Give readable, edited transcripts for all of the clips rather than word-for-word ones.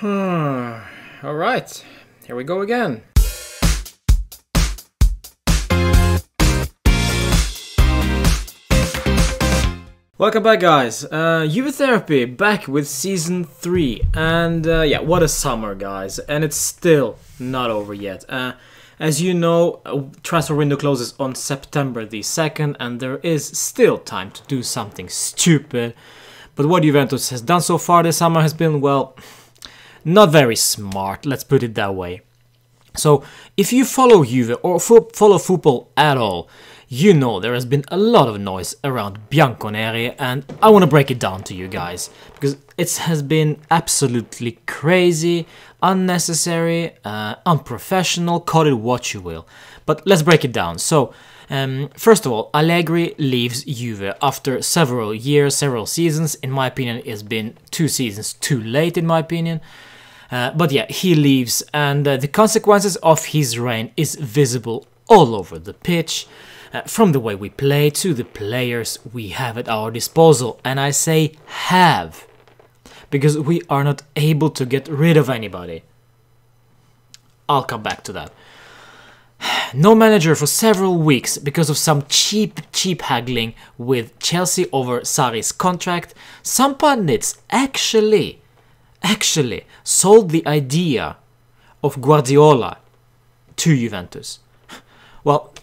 Alright, here we go again. Welcome back, guys. Juve Therapy back with season 3, and yeah, what a summer, guys, and it's still not over yet. As you know, transfer window closes on September the 2nd, and there is still time to do something stupid. But what Juventus has done so far this summer has been, well, not very smart, let's put it that way. So, if you follow Juve or follow football at all, you know there has been a lot of noise around Bianconeri, and I want to break it down to you guys, because it has been absolutely crazy, unnecessary, unprofessional, call it what you will. But let's break it down. So, first of all, Allegri leaves Juve after several years, several seasons. In my opinion, it's been 2 seasons too late, in my opinion. But yeah, he leaves, and the consequences of his reign is visible all over the pitch, from the way we play to the players we have at our disposal. And I say have, because we are not able to get rid of anybody. I'll come back to that. No manager for several weeks because of some cheap haggling with Chelsea over Sarri's contract. Some pundits actually sold the idea of Guardiola to Juventus. Well,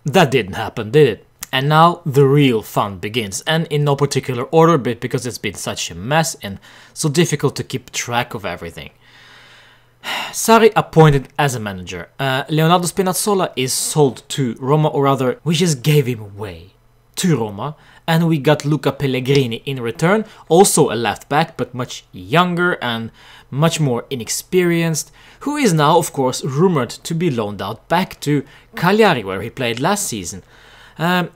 that didn't happen, did it? And now the real fun begins, and in no particular order, but because it's been such a mess and so difficult to keep track of everything. Sarri appointed as a manager. Leonardo Spinazzola is sold to Roma, or rather, we just gave him away to Roma. And we got Luca Pellegrini in return, also a left back, but much younger and much more inexperienced, who is now, of course, rumored to be loaned out back to Cagliari, where he played last season.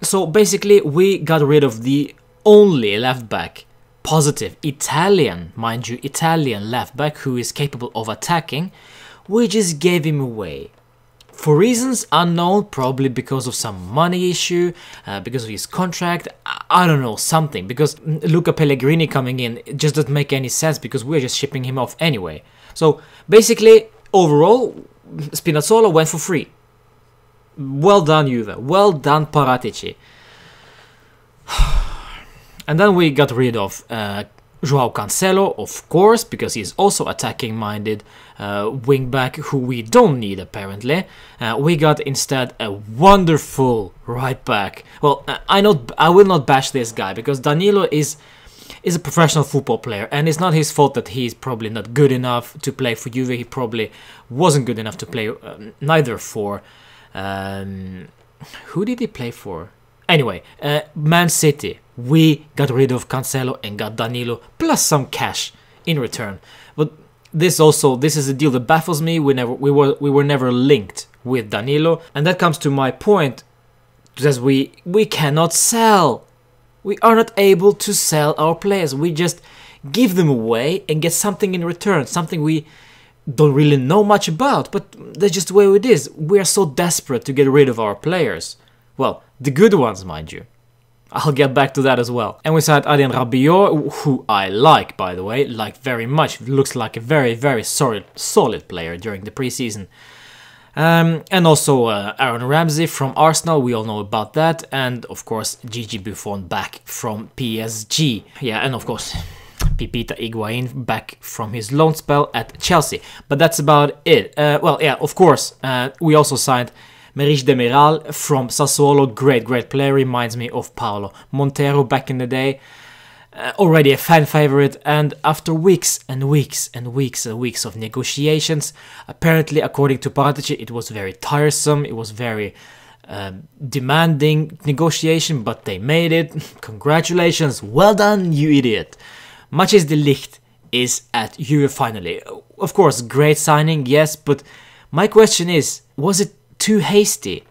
So basically, we got rid of the only left back, positive Italian, mind you, Italian left back who is capable of attacking. We just gave him away. For reasons unknown, probably because of some money issue, because of his contract, I don't know, something. Because Luca Pellegrini coming in just doesn't make any sense, because we're just shipping him off anyway. So basically, overall, Spinazzola went for free. Well done, Juve. Well done, Paratici. And then we got rid of Joao Cancelo, of course, because he's also attacking-minded wing-back who we don't need, apparently. We got instead a wonderful right-back. Well, I will not bash this guy, because Danilo is a professional football player, and it's not his fault that he's probably not good enough to play for Juve. He probably wasn't good enough to play neither for... who did he play for? Anyway, Man City. We got rid of Cancelo and got Danilo, plus some cash in return. But this is a deal that baffles me. We were never linked with Danilo, and that comes to my point, because we cannot sell. We are not able to sell our players. We just give them away and get something in return, something we don't really know much about, but that's just the way it is. We are so desperate to get rid of our players. Well, the good ones, mind you. I'll get back to that as well. And we signed Adrien Rabiot, who I like, by the way, like very much. Looks like a very, very solid player during the preseason. And also Aaron Ramsey from Arsenal, we all know about that. And of course, Gigi Buffon back from PSG. Yeah, and of course, Pipita Higuain back from his loan spell at Chelsea. But that's about it. Well, yeah, of course, we also signed Meriç Demiral from Sassuolo, great player, reminds me of Paulo Montero back in the day. Already a fan favorite, and after weeks of negotiations, apparently, according to Paratici, it was very tiresome, it was very demanding negotiation, but they made it. Congratulations, well done, you idiot. Matthijs de Ligt is at Juve finally. Of course, great signing, yes, but my question is, was it too hasty?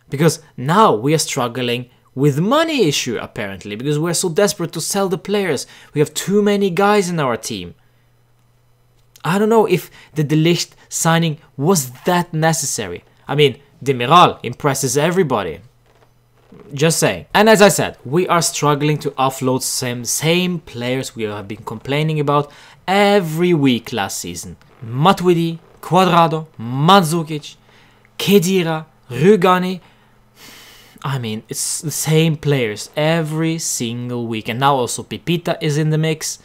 Because now we are struggling with money issue, apparently, because we're so desperate to sell the players. We have too many guys in our team. I don't know if the De Ligt signing was that necessary. I mean, Demiral impresses everybody. Just saying. And as I said, we are struggling to offload same players we have been complaining about every week last season. Matuidi, Cuadrado, Mandzukic, Khedira, Rugani. I mean, it's the same players every single week. And now also Pipita is in the mix.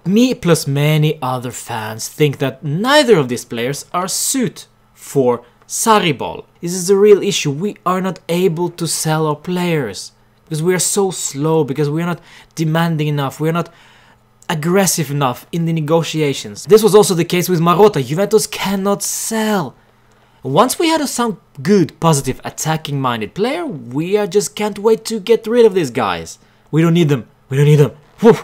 Me plus many other fans think that neither of these players are suited for Sarri ball. This is the real issue. We are not able to sell our players because we are so slow, because we are not demanding enough, we are not aggressive enough in the negotiations. This was also the case with Marotta. Juventus cannot sell. Once we had some good, positive, attacking-minded player, we just can't wait to get rid of these guys. We don't need them. We don't need them. Whew.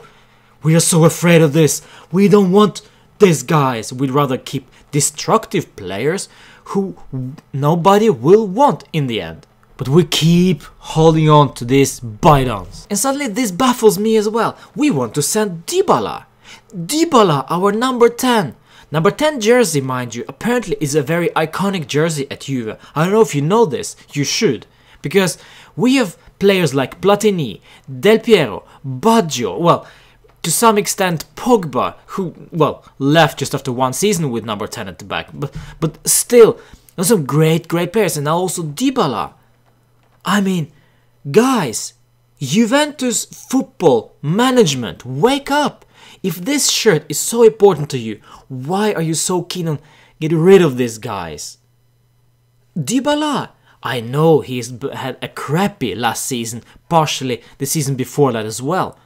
We are so afraid of this. We don't want these guys. We'd rather keep destructive players who nobody will want in the end. But we keep holding on to these buy-downs. And suddenly this baffles me as well. We want to send Dybala. Dybala, our number 10. Number 10 jersey, mind you, apparently is a very iconic jersey at Juve. I don't know if you know this. You should. Because we have players like Platini, Del Piero, Baggio, well, to some extent Pogba, who, well, left just after one season with number 10 at the back. But still, there's some great players. And now also Dybala. I mean, guys, Juventus football management, wake up! If this shirt is so important to you, why are you so keen on getting rid of these guys? Dybala, I know he's had a crappy last season, partially the season before that as well.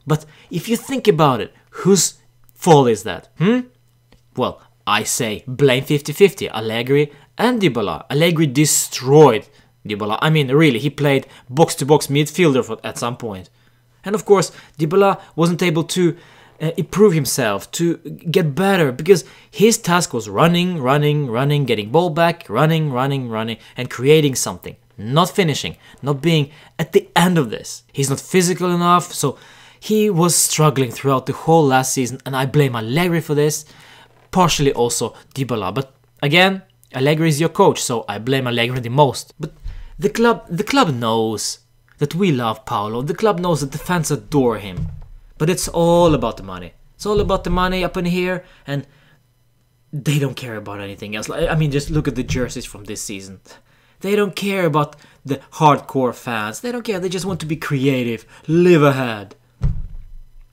But if you think about it, whose fault is that? Well, I say blame 50-50, Allegri and Dybala. Allegri destroyed Dybala. I mean, really, he played box-to-box midfielder at some point. And of course, Dybala wasn't able to improve himself, to get better, because his task was running, getting ball back, running, and creating something. Not finishing, not being at the end of this. He's not physical enough, so he was struggling throughout the whole last season, and I blame Allegri for this, partially also Dybala. But again, Allegri is your coach, so I blame Allegri the most. But the club knows that we love Paolo. The club knows that the fans adore him. But it's all about the money. It's all about the money up in here, and they don't care about anything else. I mean, just look at the jerseys from this season. They don't care about the hardcore fans. They don't care. They just want to be creative, live ahead.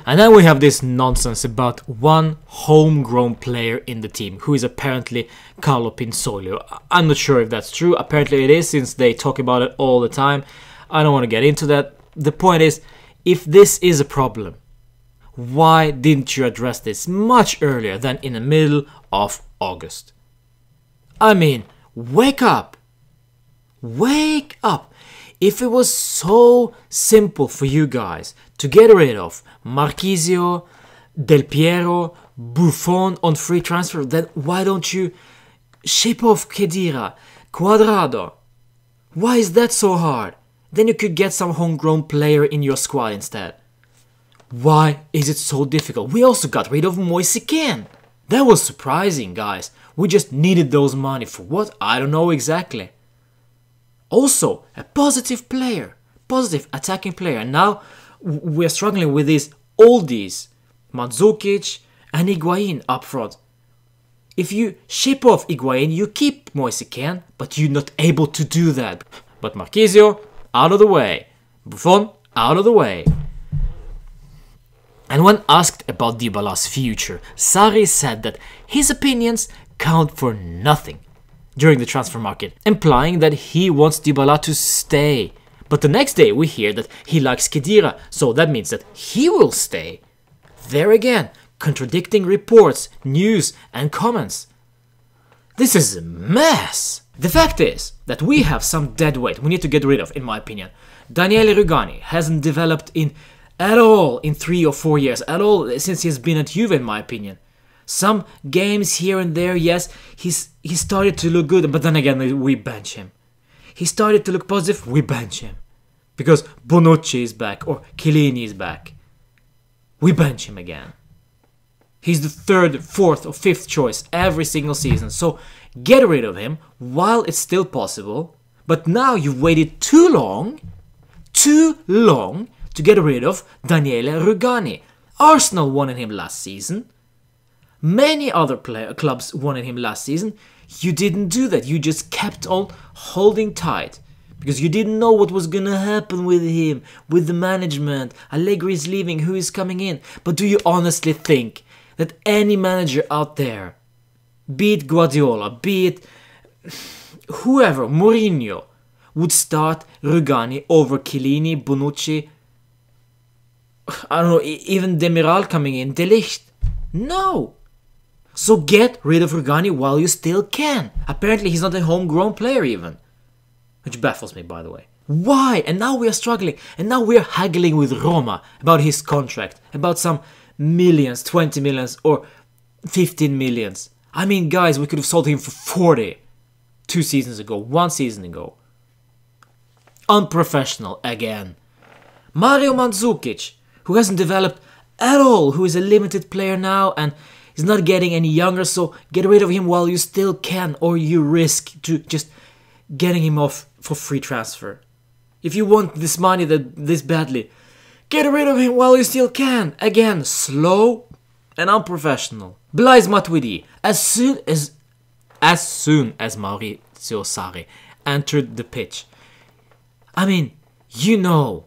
And then we have this nonsense about one homegrown player in the team, who is apparently Carlo Pinsoglio. I'm not sure if that's true. Apparently it is, since they talk about it all the time. I don't want to get into that. The point is, if this is a problem, why didn't you address this much earlier than in the middle of August? I mean, wake up! Wake up! If it was so simple for you guys to get rid of Marchisio, Del Piero, Buffon on free transfer, then why don't you ship off Khedira, Cuadrado? Why is that so hard? Then you could get some homegrown player in your squad instead. Why is it so difficult? We also got rid of Moise Kean. That was surprising, guys. We just needed those money for what? I don't know exactly. Also, a positive player. Positive attacking player. And now we're struggling with these oldies. Mandzukic and Higuain up front. If you ship off Higuain, you keep Moise Kean, but you're not able to do that. But Marchisio, out of the way. Buffon, out of the way. And when asked about Dybala's future, Sarri said that his opinions count for nothing during the transfer market, implying that he wants Dybala to stay. But the next day we hear that he likes Khedira, so that means that he will stay. There again, contradicting reports, news and comments. This is a mess. The fact is that we have some dead weight we need to get rid of, in my opinion. Daniele Rugani hasn't developed at all in 3 or 4 years, at all since he's been at Juve, in my opinion. Some games here and there, yes, he started to look good, but then again we bench him. He started to look positive, we bench him. Because Bonucci is back, or Chiellini is back. We bench him again. He's the 3rd, 4th or 5th choice every single season, so get rid of him while it's still possible. But now you've waited too long to get rid of Daniele Rugani. Arsenal wanted him last season. Many other clubs wanted him last season. You didn't do that. You just kept on holding tight. Because you didn't know what was gonna happen with him, with the management. Allegri is leaving, who is coming in? But do you honestly think that any manager out there, be it Guardiola, be it whoever, Mourinho, would start Rugani over Chiellini, Bonucci, I don't know, even Demiral coming in, De Ligt? No! So get rid of Rugani while you still can. Apparently he's not a homegrown player even. Which baffles me, by the way. Why? And now we are struggling. And now we are haggling with Roma about his contract. About some millions, 20 millions or 15 millions. I mean, guys, we could have sold him for 40 2 seasons ago, 1 season ago. Unprofessional again. Mario Mandzukic, who hasn't developed at all, who is a limited player now and is not getting any younger, so get rid of him while you still can, or you risk to just getting him off for free transfer. If you want this money this badly, get rid of him while you still can. Again, slow and unprofessional. Blaise Matuidi, as soon as Maurizio Sarri entered the pitch, I mean, you know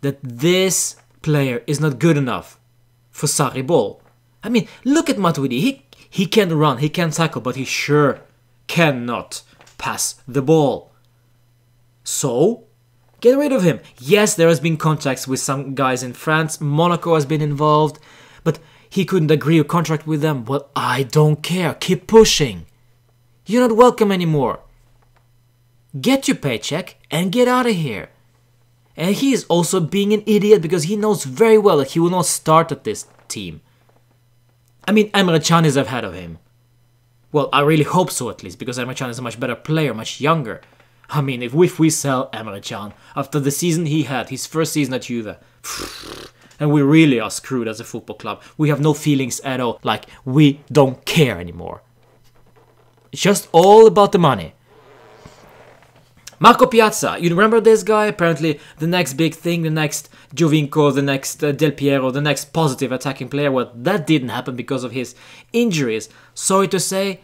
that this player is not good enough for Sarri ball. I mean, look at Matuidi. He can run, he can tackle, but he sure cannot pass the ball. So, get rid of him. Yes, there has been contacts with some guys in France. Monaco has been involved, but he couldn't agree a contract with them. Well, I don't care. Keep pushing. You're not welcome anymore. Get your paycheck and get out of here. And he is also being an idiot because he knows very well that he will not start at this team. I mean, Emre Can is ahead of him. Well, I really hope so at least, because Emre Can is a much better player, much younger. I mean, if we sell Emre Can after the season he had, his first season at Juve, and we really are screwed as a football club. We have no feelings at all, like we don't care anymore. It's just all about the money. Marco Piazza, you remember this guy? Apparently the next big thing, the next Giovinco, the next Del Piero, the next positive attacking player. Well, that didn't happen because of his injuries. Sorry to say,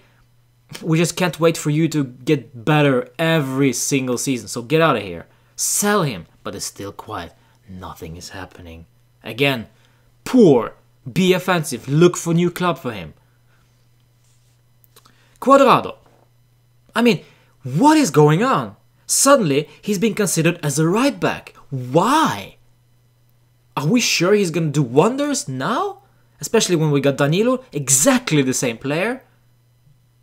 we just can't wait for you to get better every single season. So get out of here. Sell him. But it's still quiet. Nothing is happening. Again, poor. Be offensive. Look for new club for him. Cuadrado. I mean, what is going on? Suddenly, he's being considered as a right back. Why? Are we sure he's gonna do wonders now? Especially when we got Danilo, exactly the same player.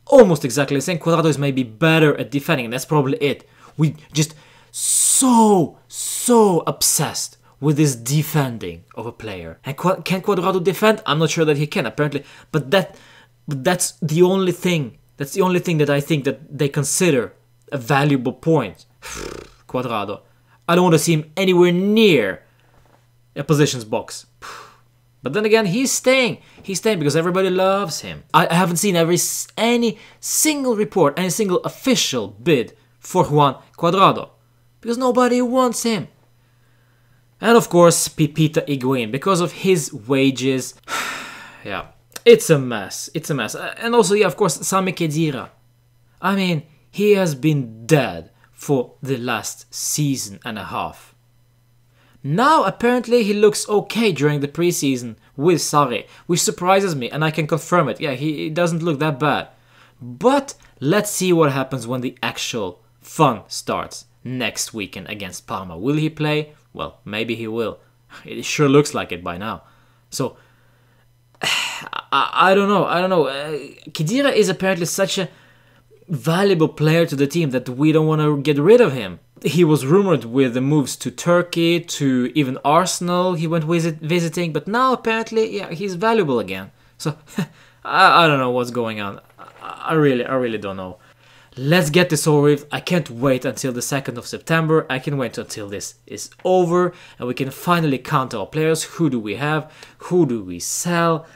Almost exactly the same. Cuadrado is maybe better at defending, and that's probably it. We just so obsessed with this defending of a player. And can Cuadrado defend? I'm not sure that he can, apparently. But that's the only thing. That's the only thing that I think that they consider a valuable point. Cuadrado. I don't want to see him anywhere near a positions box. But then again, he's staying. He's staying because everybody loves him. I haven't seen any single report, any single official bid for Juan Cuadrado. Because nobody wants him. And of course, Pipita Higuain. Because of his wages. Yeah, it's a mess. It's a mess. And also, yeah, of course, Sami Khedira. I mean, he has been dead for the last season and a half. Now, apparently, he looks okay during the preseason with Sarri, which surprises me, and I can confirm it. Yeah, he doesn't look that bad. But let's see what happens when the actual fun starts next weekend against Parma. Will he play? Well, maybe he will. It sure looks like it by now. So, I don't know. Khedira is apparently such a valuable player to the team that we don't want to get rid of him. He was rumored with the moves to Turkey, to even Arsenal he went visiting, but now apparently, yeah, he's valuable again. So, I don't know what's going on. I really don't know. Let's get this over with. I can't wait until the 2nd of September. I can wait until this is over and we can finally count our players. Who do we have? Who do we sell?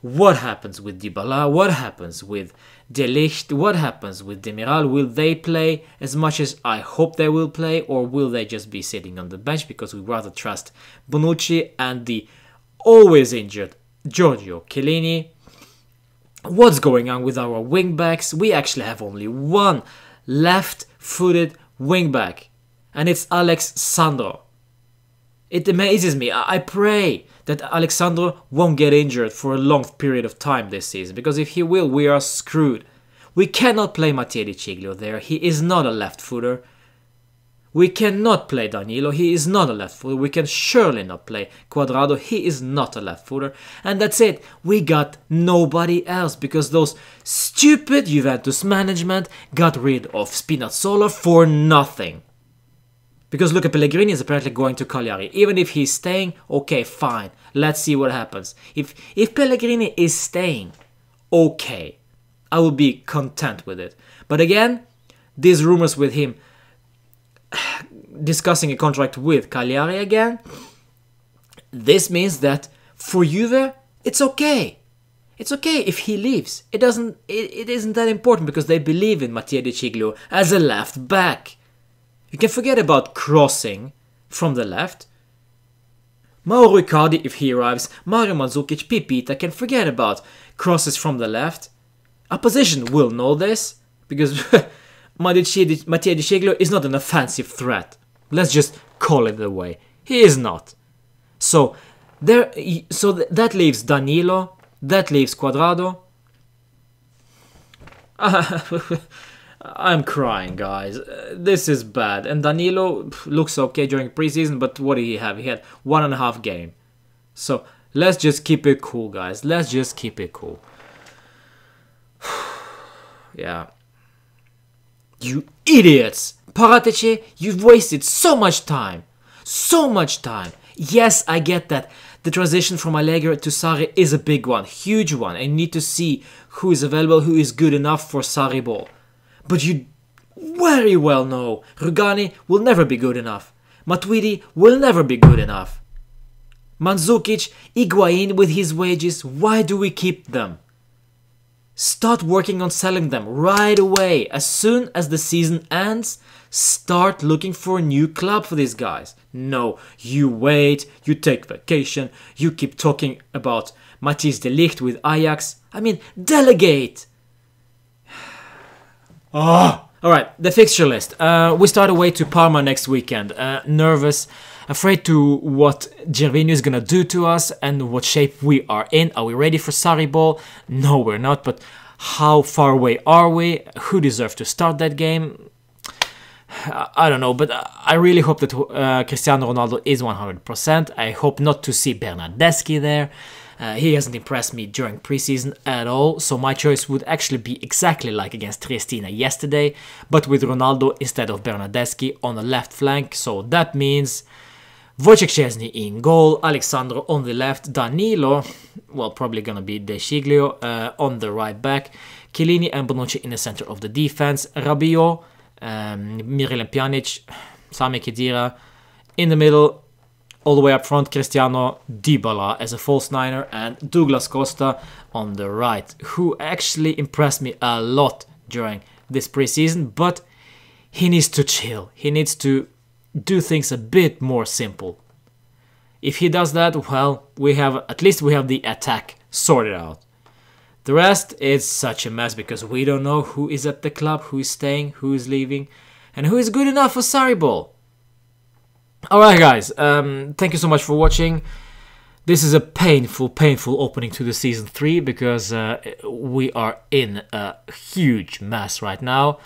What happens with Dybala? What happens with De Ligt? What happens with Demiral? Will they play as much as I hope they will play, or will they just be sitting on the bench because we rather trust Bonucci and the always injured Giorgio Chiellini? What's going on with our wingbacks? We actually have only one left-footed wingback, and it's Alex Sandro. It amazes me. I pray that Alexandro won't get injured for a long period of time this season, because if he will, we are screwed. We cannot play Mattia Di Ciglio there. He is not a left-footer. We cannot play Danilo. He is not a left-footer. We can surely not play Cuadrado. He is not a left-footer. And that's it. We got nobody else, because those stupid Juventus management got rid of Spinazzola for nothing. Because Luca Pellegrini is apparently going to Cagliari. Even if he's staying, okay, fine. Let's see what happens. If Pellegrini is staying, okay, I will be content with it. But again, these rumors with him discussing a contract with Cagliari again, this means that for Juve, it's okay. It's okay if he leaves. It isn't that important, because they believe in Mattia Di Ciglio as a left back. You can forget about crossing from the left. Mauro Icardi, if he arrives, Mario Mandzukic, Pipita can forget about crosses from the left. Opposition will know this, because Mattia Di Ciglio is not an offensive threat. Let's just call it the way. He is not. So that leaves Danilo, that leaves Cuadrado. I'm crying, guys. This is bad. And Danilo looks okay during preseason, but what did he have? He had 1.5 games. So let's just keep it cool, guys. Let's just keep it cool. Yeah. You idiots! Paratici, you've wasted so much time. So much time. Yes, I get that. The transition from Allegri to Sarri is a big one. Huge one. I need to see who is available, who is good enough for Sarri ball. But you very well know Rugani will never be good enough. Matuidi will never be good enough. Mandzukic, Higuain with his wages, why do we keep them? Start working on selling them right away. As soon as the season ends, start looking for a new club for these guys. No, you wait, you take vacation, you keep talking about Matthijs de Ligt with Ajax. I mean, delegate! Oh. Alright, the fixture list. We start away to Parma next weekend. Nervous, afraid to what Gervinho is gonna do to us and what shape we are in. Are we ready for Sarri ball? No, we're not, but how far away are we? Who deserves to start that game? I don't know, but I really hope that Cristiano Ronaldo is 100%. I hope not to see Bernardeschi there. He hasn't impressed me during preseason at all, so my choice would actually be exactly like against Triestina yesterday, but with Ronaldo instead of Bernardeschi on the left flank. So that means Wojciech Szczesny in goal, Alexandro on the left, Danilo, well, probably gonna be De Ciglio on the right back, Chiellini and Bonucci in the center of the defense, Rabiot, Miralem Pjanic, Sami Khedira in the middle. All the way up front, Cristiano, Dybala as a false niner, and Douglas Costa on the right, who actually impressed me a lot during this preseason, but he needs to chill. He needs to do things a bit more simple. If he does that, well, at least we have the attack sorted out. The rest is such a mess, because we don't know who is at the club, who is staying, who is leaving, and who is good enough for Sarri ball. Alright guys, thank you so much for watching. This is a painful opening to the Season 3, because we are in a huge mess right now.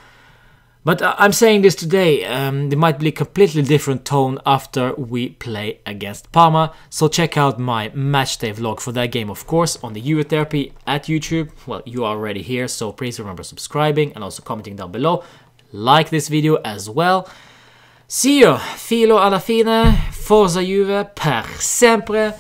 But I'm saying this today, there might be a completely different tone after we play against Parma. So check out my matchday vlog for that game, of course, on the Juve Therapy at YouTube. Well, you are already here, so please remember subscribing and also commenting down below. Like this video as well. See you, filo alla fine, forza Juve per sempre.